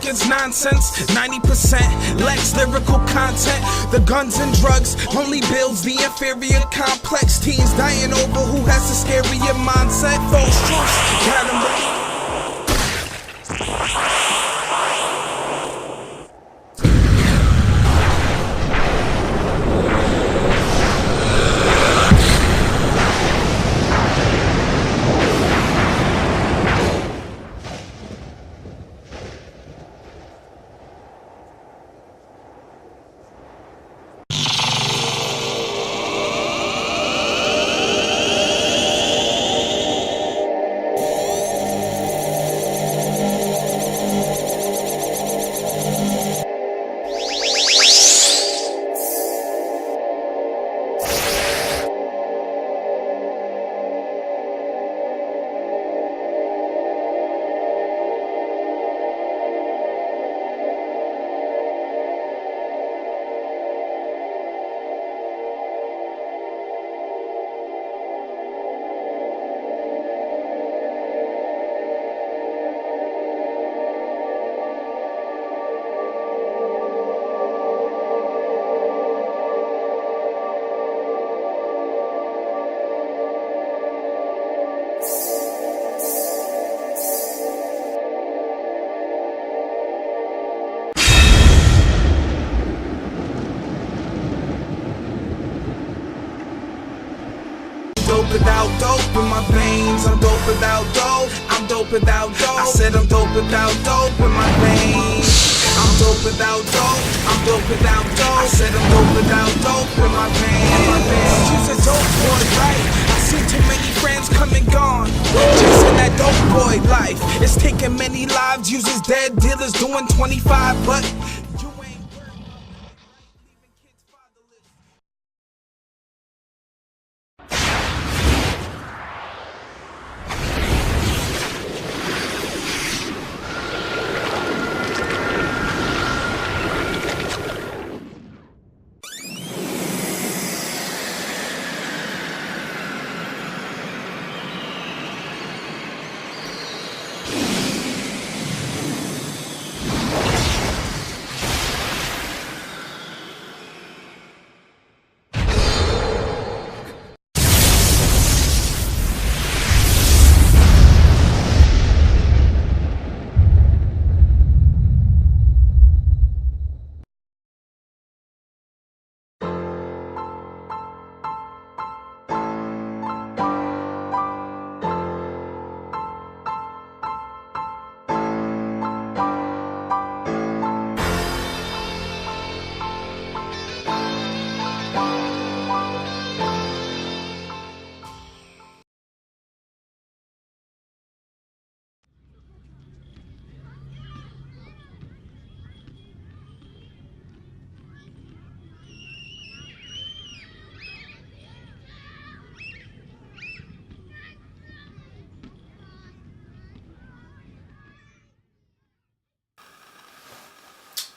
record's nonsense. 90% lacks lyrical content. The guns and drugs only builds the inferior complex. Teens dying over who has the scarier mindset. False truths, got 'em believe. Dope without dope in my veins. I'm dope without dope. I'm dope without dope. I said I'm dope without dope in my veins. I'm dope without dope. I'm dope without dope. I said I'm dope without dope in my veins. Use a dope boy, right? I see too many friends come and gone, chasing that dope boy life. It's taking many lives. Uses dead dealers doing 25, but you ain't worth it. Leaving kids fatherless.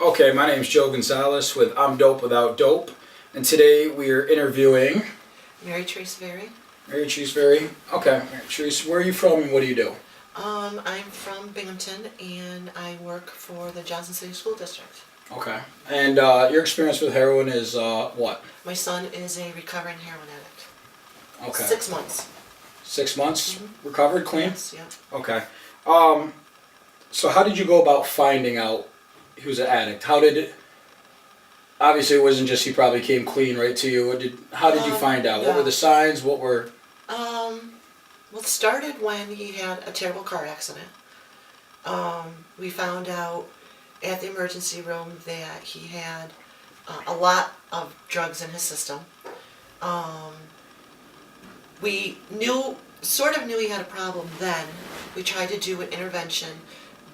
Okay, my name is Joe Gonzalez with I'm Dope Without Dope, and today we are interviewing Mary Trace Berry. Mary Trace Berry. Okay, Mary Trace, where are you from and what do you do? I'm from Binghamton and I work for the Johnson City School District. Okay, and your experience with heroin is what? My son is a recovering heroin addict. Okay. 6 months. 6 months? Recovered, clean? Yes, yeah. Okay. So how did you go about finding out he was an addict? How did it... Obviously it wasn't just he probably came clean right to you. How did you find out? What were the signs? What were... Well, it started when he had a terrible car accident. We found out at the emergency room that he had a lot of drugs in his system. We sort of knew he had a problem then. We tried to do an intervention,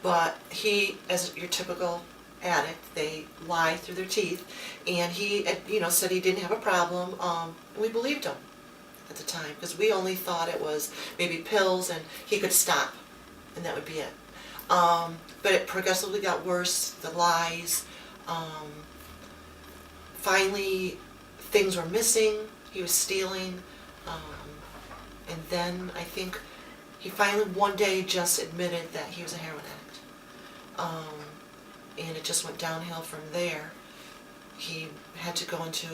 but he, as your typical addict, they lie through their teeth, and he, said he didn't have a problem, and we believed him at the time, because we only thought it was maybe pills and he could stop, and that would be it. But it progressively got worse, the lies. Finally, things were missing, he was stealing, and then I think he finally one day just admitted that he was a heroin addict. and it just went downhill from there. He had to go into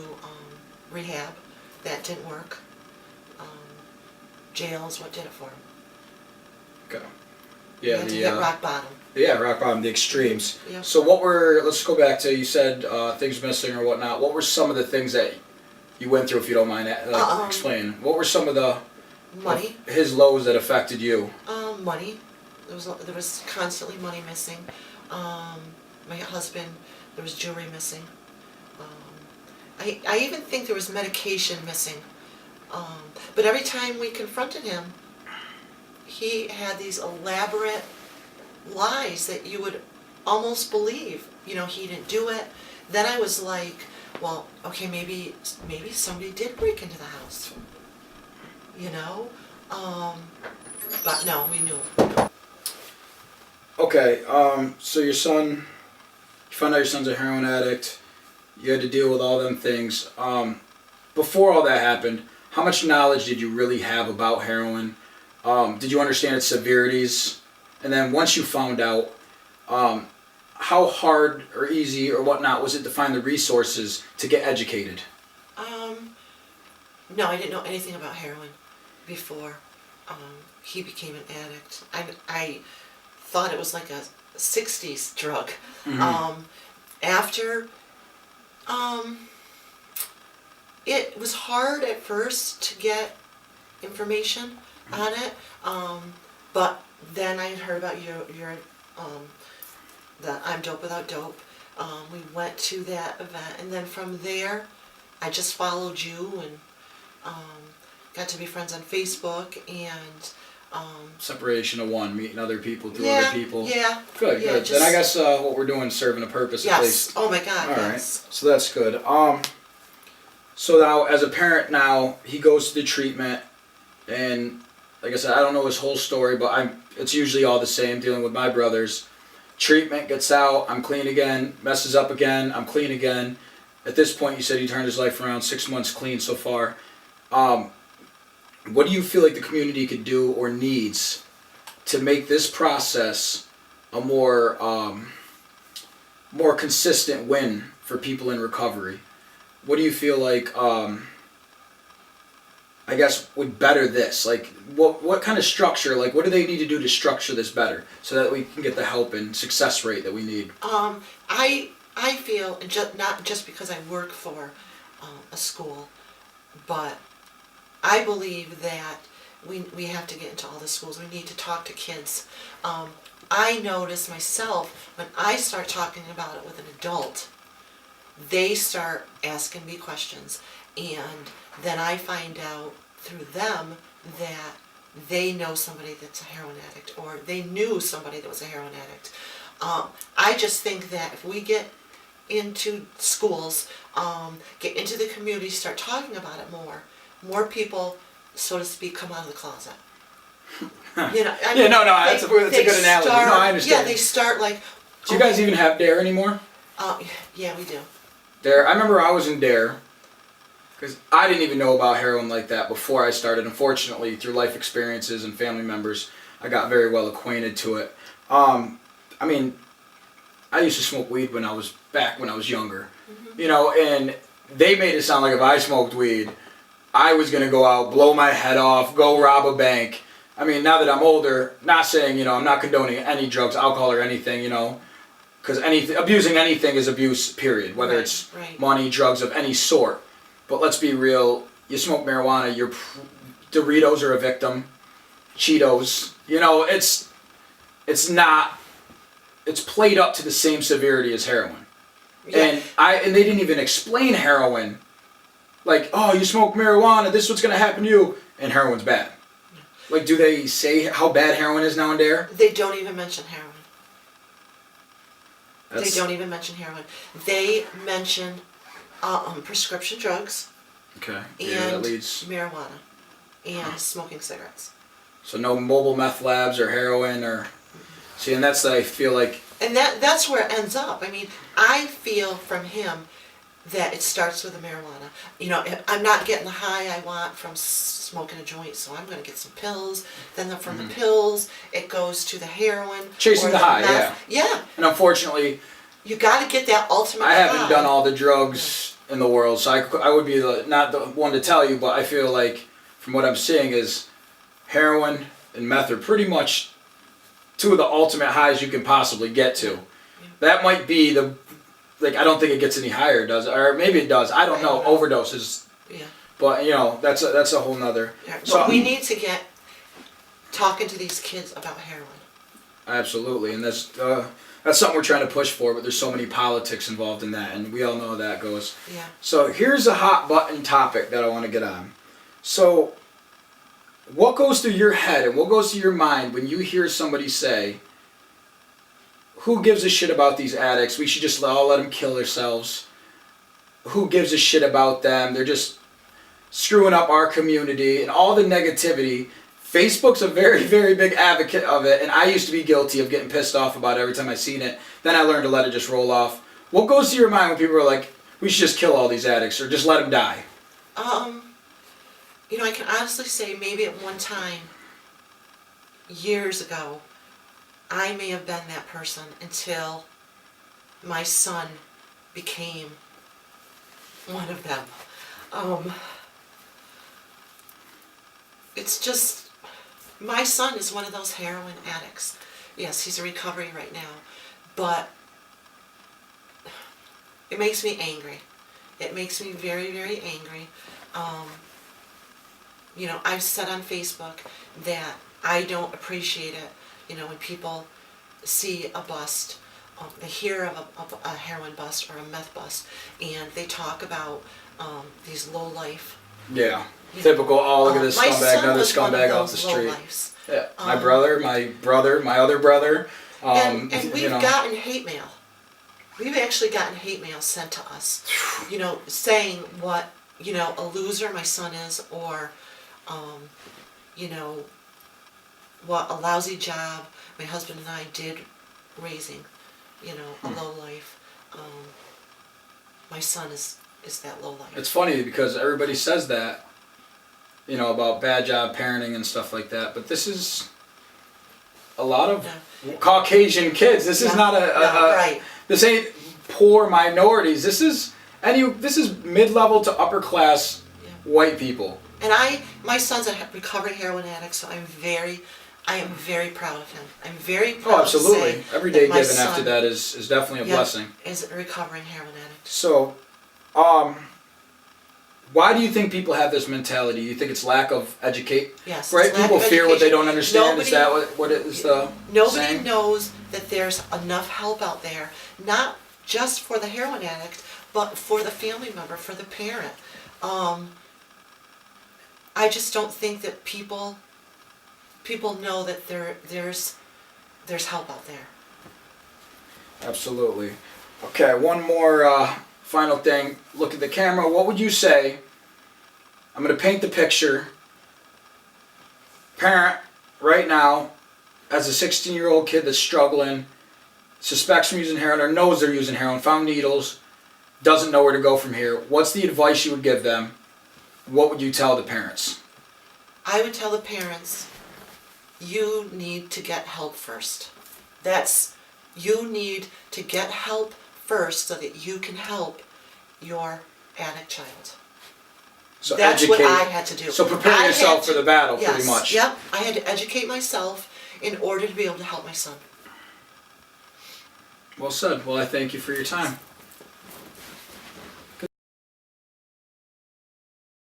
rehab. That didn't work. Jail is what did it for him. Okay. He Yeah, had to hit rock bottom. rock bottom, the extremes. Yeah. So let's go back to, you said things missing or whatnot. What were some of the things that you went through, if you don't mind explaining? What were some of the Money. his lows that affected you? Money. There was constantly money missing. My husband, there was jewelry missing. I even think there was medication missing. But every time we confronted him, he had these elaborate lies that you would almost believe. You know, he didn't do it. Then I was like, well, okay, maybe somebody did break into the house. You know? But no, we knew. Okay, so you found out your son's a heroin addict. You had to deal with all them things. Before all that happened, how much knowledge did you really have about heroin? Did you understand its severities? And then once you found out, how hard or easy or whatnot was it to find the resources to get educated? No, I didn't know anything about heroin before he became an addict. I thought it was like a 60s drug. After, it was hard at first to get information on it, but then I heard about your the I'm Dope Without Dope. We went to that event, and then from there, I just followed you and got to be friends on Facebook, and Separation of one, meeting other people through yeah, other people. yeah, Good, yeah, good. Then I guess what we're doing is serving a purpose at least. yes. Oh my God, All right, yes. so that's good. So now, as a parent now, he goes to the treatment, and like I said, I don't know his whole story, but it's usually all the same, dealing with my brothers. Treatment, gets out, I'm clean again, messes up again, I'm clean again. At this point, you said he turned his life around, 6 months clean so far. What do you feel like the community could do or needs to make this process a more consistent win for people in recovery? What do you feel like, I guess, would better this? Like, what kind of structure, like, what do they need to do to structure this better so that we can get the help and success rate that we need? I feel, not just because I work for a school, but I believe that we have to get into all the schools. We need to talk to kids. I notice myself, when I start talking about it with an adult, they start asking me questions, and then I find out through them that they know somebody that's a heroin addict, or they knew somebody that was a heroin addict. I just think that if we get into schools, get into the community, start talking about it more people, so to speak, come out of the closet. You know, I mean, that's a good analogy. No, I understand. Yeah, they start like. Do you guys even have DARE anymore? Yeah, we do. DARE. I remember I was in DARE because I didn't even know about heroin like that before I started. Unfortunately, through life experiences and family members, I got very well acquainted to it. I mean, I used to smoke weed when I was younger, you know, and they made it sound like if I smoked weed, I was gonna go out, blow my head off, go rob a bank. I mean, now that I'm older, not saying, you know, I'm not condoning any drugs, alcohol, or anything, you know, because abusing anything is abuse, period, whether it's money, drugs of any sort. But let's be real, you smoke marijuana, Doritos are a victim, Cheetos, you know, it's played up to the same severity as heroin. Yeah. And they didn't even explain heroin. Like, oh, you smoke marijuana, this is what's going to happen to you. And heroin's bad. Like, do they say how bad heroin is now in DARE? They don't even mention heroin. They don't even mention heroin. They mention prescription drugs. Okay. And marijuana. And smoking cigarettes. So no mobile meth labs or heroin or... See, and that's, I feel like... And that's where it ends up. I mean, I feel from him that it starts with the marijuana. You know, I'm not getting the high I want from smoking a joint, so I'm going to get some pills. Then from the pills, it goes to the heroin. Chasing the high, meth. yeah. Yeah. And unfortunately, you got to get that ultimate I haven't high. done all the drugs in the world, so I would be not the one to tell you, but I feel like from what I'm seeing is heroin and meth are pretty much two of the ultimate highs you can possibly get to. That might be I don't think it gets any higher, does it? Or maybe it does. I don't know. Overdoses. Yeah. But that's a whole nother. Yeah. But So we need to get talking to these kids about heroin. absolutely, and that's something we're trying to push for. But there's so many politics involved in that, and we all know how that goes. Yeah. So here's a hot button topic that I want to get on. So, what goes through your head and what goes through your mind when you hear somebody say, "Who gives a shit about these addicts? We should just all let them kill themselves. Who gives a shit about them? They're just screwing up our community," and all the negativity. Facebook's a very, very big advocate of it, and I used to be guilty of getting pissed off about it every time I seen it. Then I learned to let it just roll off. What goes through your mind when people are like, "We should just kill all these addicts or just let them die"? I can honestly say maybe at one time, years ago, I may have been that person until my son became one of them. It's just, my son is one of those heroin addicts. Yes, he's in recovery right now, but it makes me angry. It makes me very, very angry. I've said on Facebook that I don't appreciate it, when people see a bust, they hear of a heroin bust or a meth bust, and they talk about these low life. Yeah. Typical, oh, look at this My scumbag, son another was one of scumbag off the those street. lowlifes. Yeah. My brother, my other brother. And we've gotten hate mail. We've actually gotten hate mail sent to us, saying what, a loser my son is, or, what a lousy job my husband and I did raising, a low life. My son is that low life. It's funny because everybody says that, about bad job parenting and stuff like that, but this is a lot of Caucasian kids. This is not right. This ain't poor minorities. This is mid-level to upper class white people. And my son's a recovering heroin addict, so I am very proud of him. I'm very proud. Oh, absolutely. To say Every day that my given son, after that is definitely a blessing. Is a recovering heroin addict. So, why do you think people have this mentality? You think it's lack of educate? Yes. Right? it's lack People of fear what they education. don't understand. Nobody, Is that what it is the Nobody saying? knows that there's enough help out there, not just for the heroin addict, but for the family member, for the parent. I just don't think that people know that there's help out there. Absolutely. Okay, one more final thing. Look at the camera. What would you say? I'm going to paint the picture. Parent, right now, as a 16-year-old kid that's struggling, suspects from using heroin or knows they're using heroin, found needles, doesn't know where to go from here. What's the advice you would give them? What would you tell the parents? I would tell the parents, you need to get help first. You need to get help first so that you can help your addict child. So That's educate. what I had to do. So prepare I yourself had for to- the battle, yes, pretty much. Yep, I had to educate myself in order to be able to help my son. Well said. Well, I thank you for your time.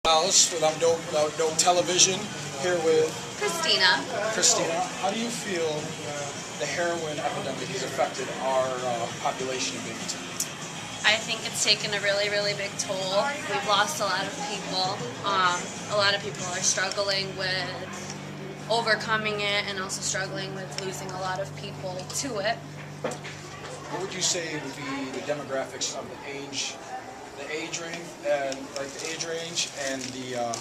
Alice with I'm Dope Without Dope Television, here with Christina. Christina. How do you feel the heroin epidemic has affected our population in Binghamton? I think it's taken a really, really big toll. We've lost a lot of people. A lot of people are struggling with overcoming it and also struggling with losing a lot of people to it. What would you say would be the demographics of the age range, and the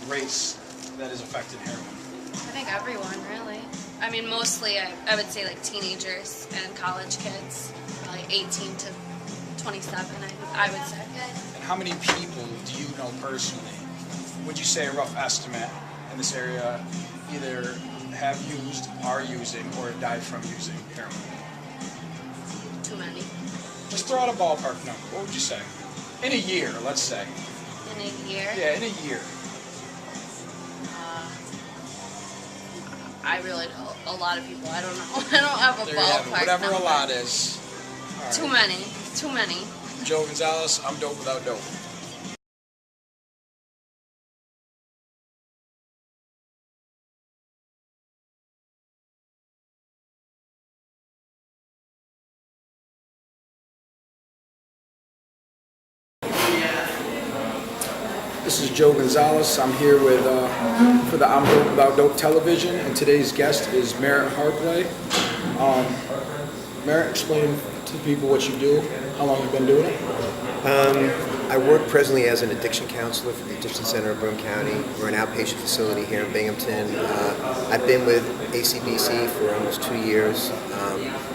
race that is affected heroin? I think everyone, really. I mean, mostly I would say like teenagers and college kids, probably 18 to 27, I would say. And how many people do you know personally, would you say a rough estimate in this area, either have used, are using, or died from using heroin? Too many. throw out a ballpark number. What would you say? In a year, let's say. In a year? Yeah, in a year. I really don't. A lot of people. I don't know. I don't have a There you have it. ballpark Whatever number. a lot is. All right. Too many. Too many. Joe Gonzalez, I'm dope without dope. This is Joe Gonzalez. I'm here with for the I'm Dope Without Dope television, and today's guest is Merritt Harpley. Merritt, explain to people what you do, how long you've been doing it. I work presently as an addiction counselor for the Addiction Center of Broome County. We're an outpatient facility here in Binghamton. I've been with ACBC for almost 2 years.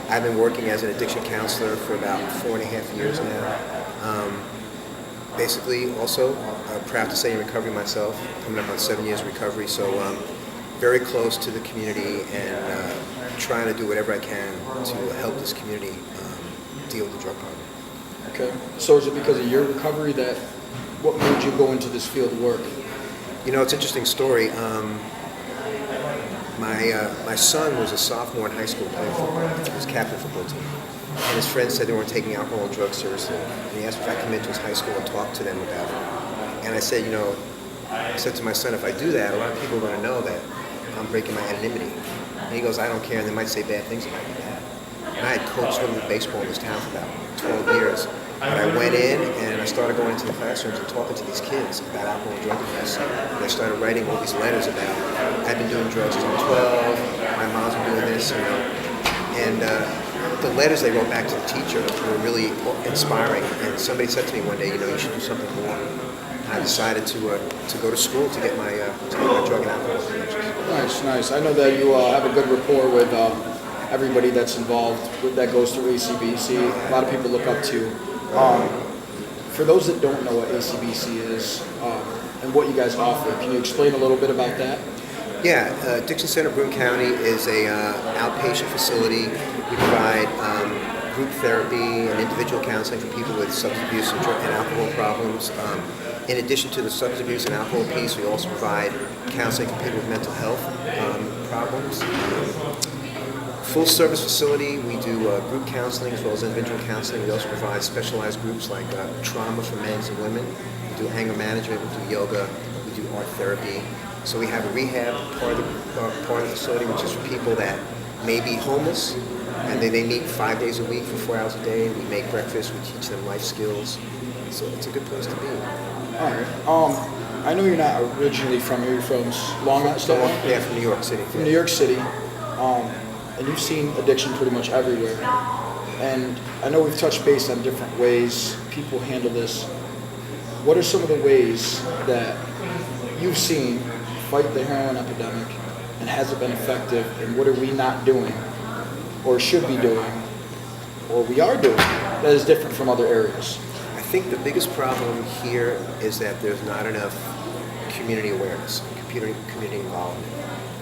I've been working as an addiction counselor for about 4.5 years now. Basically, also, proud to say in recovery myself, coming up on 7 years of recovery, so very close to the community and trying to do whatever I can to help this community deal with the drug problem. Okay. So is it because of your recovery that, what made you go into this field of work? You know, it's an interesting story. My son was a sophomore in high school playing football. He was captain of the football team. And his friends said they weren't taking alcohol and drugs seriously. And he asked if I come into his high school and talk to them about it. And I said, you know, I said to my son, if I do that, a lot of people are going to know that I'm breaking my anonymity. And he goes, I don't care, and they might say bad things about me. And I had coached little league baseball in this town for about 12 years. But I went in and I started going into the classrooms and talking to these kids about alcohol and drug abuse. And I started writing all these letters about, I've been doing drugs since I'm 12, my mom's been doing this, you know. And the letters they wrote back to the teacher were really inspiring. And somebody said to me one day, you know, you should do something more. And I decided to go to school to get my drug and alcohol credentials. Nice, nice. I know that you have a good rapport with everybody that's involved that goes through ACBC. A lot of people look up to you. For those that don't know what ACBC is and what you guys offer, can you explain a little bit about that? Yeah, Addiction Center of Broome County is a outpatient facility. We provide group therapy and individual counseling for people with substance abuse and alcohol problems. In addition to the substance abuse and alcohol piece, we also provide counseling for people with mental health problems. Full service facility, we do group counseling as well as individual counseling. We also provide specialized groups like trauma for men and women. We do anger management, we do yoga, we do art therapy. So we have a rehab part of the facility, which is for people that may be homeless and they meet 5 days a week for 4 hours a day. We make breakfast, we teach them life skills. So it's a good place to be. All right. I know you're not originally from here. You're from Long Island, still? Yeah, from New York City. From New York City. And you've seen addiction pretty much everywhere. And I know we've touched base on different ways people handle this. What are some of the ways that you've seen fight the heroin epidemic, and has it been effective, and what are we not doing or should be doing or we are doing that is different from other areas? I think the biggest problem here is that there's not enough community awareness, community involvement.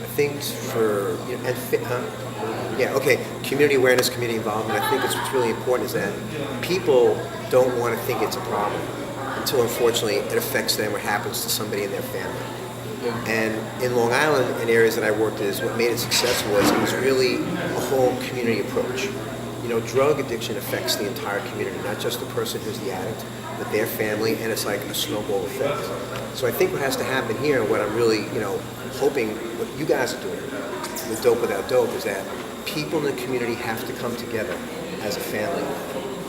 I think for, you know, community awareness, community involvement. I think what's really important is that people don't want to think it's a problem until unfortunately it affects them or happens to somebody in their family. Yeah. And in Long Island, in areas that I worked in, what made it successful was it was really a whole community approach. You know, drug addiction affects the entire community, not just the person who's the addict, but their family, and it's like a snowball effect. So I think what has to happen here, and what I'm really, you know, hoping what you guys are doing with Dope Without Dope, is that people in the community have to come together as a family.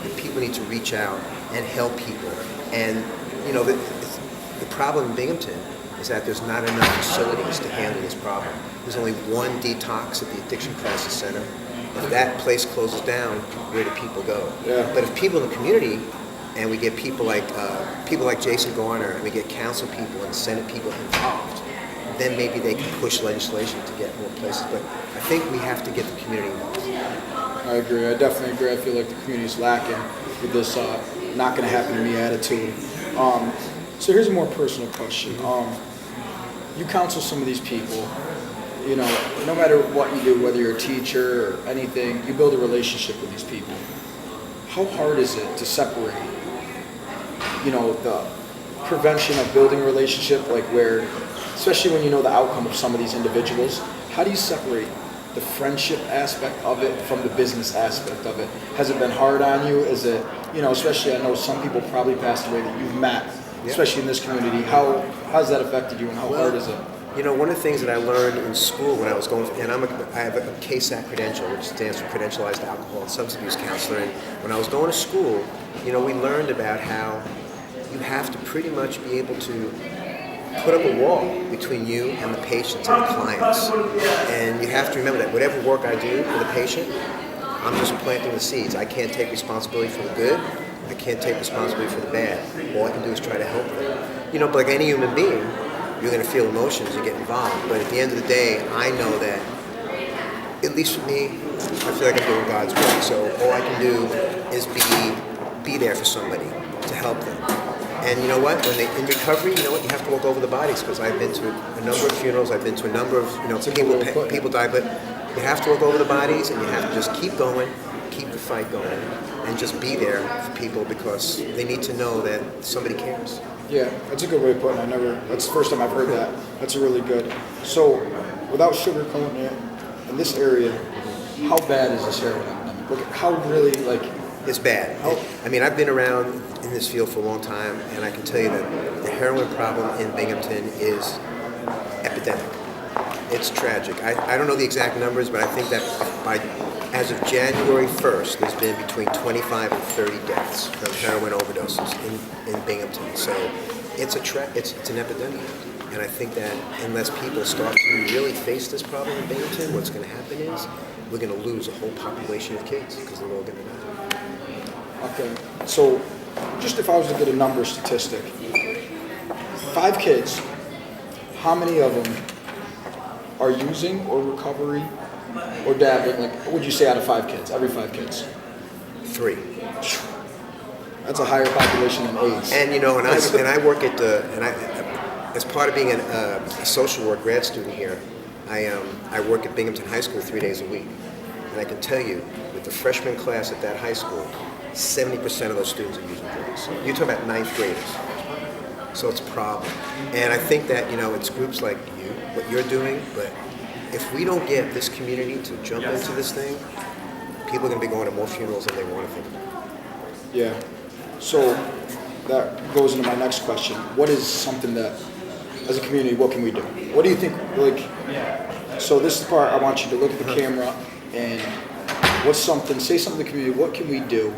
And people need to reach out and help people. And, you know, the problem in Binghamton is that there's not enough facilities to handle this problem. There's only one detox at the Addiction Crisis Center. If that place closes down, where do people go? Yeah. But if people in the community, and we get people like Jason Garner, and we get council people and Senate people involved, then maybe they can push legislation to get more places. But I think we have to get the community involved. I agree. I definitely agree. I feel like the community's lacking with this not going to happen to me attitude. So here's a more personal question. You counsel some of these people. You know, no matter what you do, whether you're a teacher or anything, you build a relationship with these people. how hard is it to separate, the prevention of building a relationship, like where, especially when you know the outcome of some of these individuals, how do you separate the friendship aspect of it from the business aspect of it? Has it been hard on you? Is it, especially I know some people probably passed away that you've met, especially in this community. How's that affected you, and how hard is it? One of the things that I learned in school when I was going, and I have a KSAC credential, which stands for Credentialized Alcohol and Substance Abuse Counselor. And when I was going to school, we learned about how you have to pretty much be able to put up a wall between you and the patients and the clients. And you have to remember that whatever work I do with a patient, I'm just planting the seeds. I can't take responsibility for the good. I can't take responsibility for the bad. All I can do is try to help them. But like any human being, you're going to feel emotions, you get involved. But at the end of the day, I know that, at least for me, I feel like I'm doing God's work. So all I can do is be there for somebody to help them. And you know what? When they in recovery, you have to walk over the bodies, because I've been to a number of funerals. I've been to a number of people die, but you have to walk over the bodies, and you have to just keep going, keep the fight going, and just be there for people, because they need to know that somebody cares. Yeah, that's a good way of putting it. That's the first time I've heard that. That's a really good. So, without sugarcoating it, in this area, how bad is this heroin epidemic? How really, It's bad. I've been around in this field for a long time, and I can tell you that the heroin problem in Binghamton is epidemic. It's tragic. I don't know the exact numbers, but I think that as of January 1st, there's been between 25 and 30 deaths from heroin overdoses in Binghamton. So it's an epidemic. And I think that unless people start to really face this problem in Binghamton, what's going to happen is we're going to lose a whole population of kids, because they're all going to die. Okay, so just if I was to get a number statistic, 5 kids, how many of them are using or recovery or dabbling? What would you say out of 5 kids, every 5 kids? 3. That's a higher population than AIDS. And I work at as part of being a social work grad student here, I work at Binghamton High School 3 days a week. And I can tell you, with the freshman class at that high school, 70% of those students are using drugs. You're talking about 9th graders. So it's a problem. And I think that, it's groups like you, what you're doing, but if we don't get this community to jump into this thing, people are going to be going to more funerals than they want to think about. Yeah. So that goes into my next question. What is something that, as a community, what can we do? What do you think, so this is the part I want you to look at the camera and say something to the community, what can we do?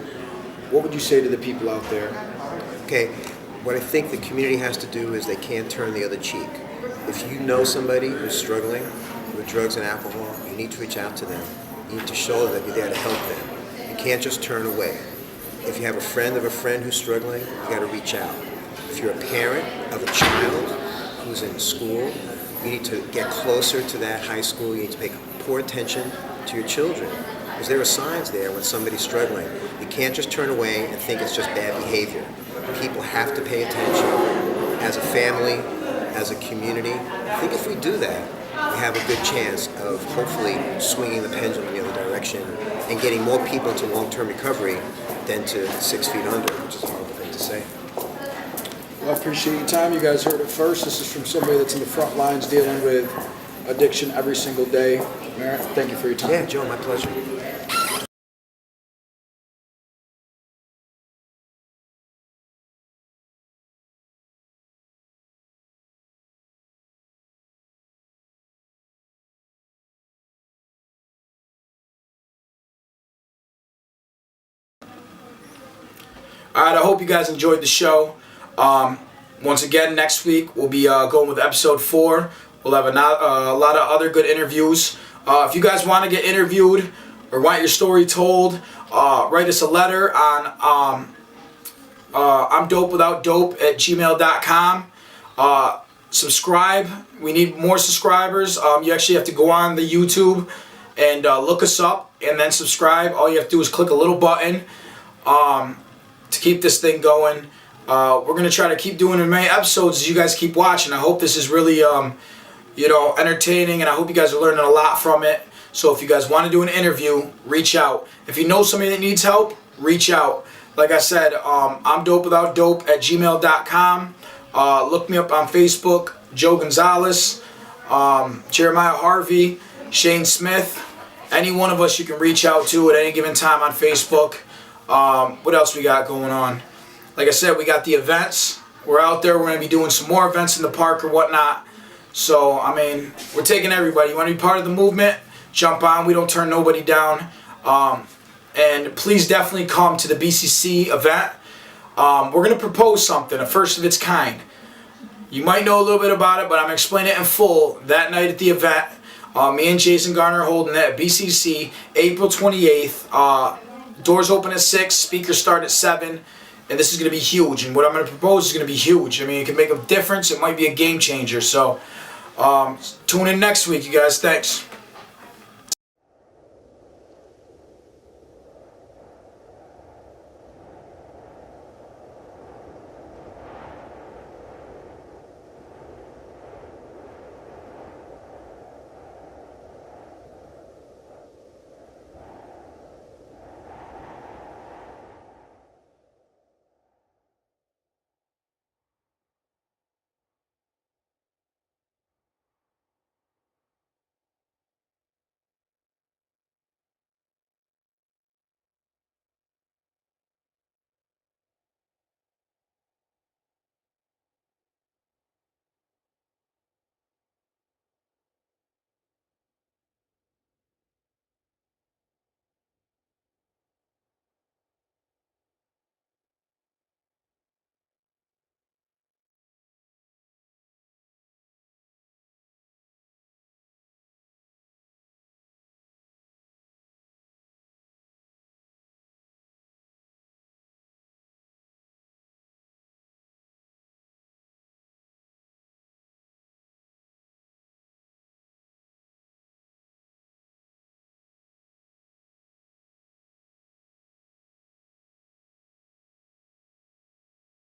What would you say to the people out there? Okay, what I think the community has to do is they can't turn the other cheek. If you know somebody who's struggling with drugs and alcohol, you need to reach out to them. You need to show them that you're there to help them. You can't just turn away. If you have a friend of a friend who's struggling, you got to reach out. If you're a parent of a child who's in school, you need to get closer to that high school. You need to pay poor attention to your children, because there are signs there when somebody's struggling. You can't just turn away and think it's just bad behavior. People have to pay attention as a family, as a community. I think if we do that, we have a good chance of hopefully swinging the pendulum in the other direction and getting more people into long-term recovery than to 6 feet under, which is a horrible thing to say. Well, I appreciate your time. You guys heard it first. This is from somebody that's in the front lines dealing with addiction every single day. Merritt, thank you for your time. Yeah, Joe, my pleasure. All right, I hope you guys enjoyed the show. Once again, next week we'll be going with episode 4. We'll have a lot of other good interviews. If you guys want to get interviewed or want your story told, write us a letter on I'm dope without dope at gmail.com. Subscribe. We need more subscribers. You actually have to go on the YouTube and look us up and then subscribe. All you have to do is click a little button to keep this thing going. We're going to try to keep doing as many episodes as you guys keep watching. I hope this is really entertaining, and I hope you guys are learning a lot from it. So if you guys want to do an interview, reach out. If you know somebody that needs help, reach out. Like I said, I'm dopewithoutdope@gmail.com. Look me up on Facebook, Joe Gonzalez, Jeremiah Harvey, Shane Smith. Any one of us you can reach out to at any given time on Facebook. What else we got going on? Like I said, we got the events. We're out there. We're going to be doing some more events in the park or whatnot. So, I mean, we're taking everybody. You want to be part of the movement? Jump on. We don't turn nobody down. And please definitely come to the BCC event. We're going to propose something, a first of its kind. You might know a little bit about it, but I'm going to explain it in full that night at the event. Me and Jason Garner are holding that at BCC, April 28th. Doors open at 6, speakers start at 7, and this is going to be huge. And what I'm going to propose is going to be huge. I mean, it can make a difference. It might be a game changer. So tune in next week, you guys. Thanks.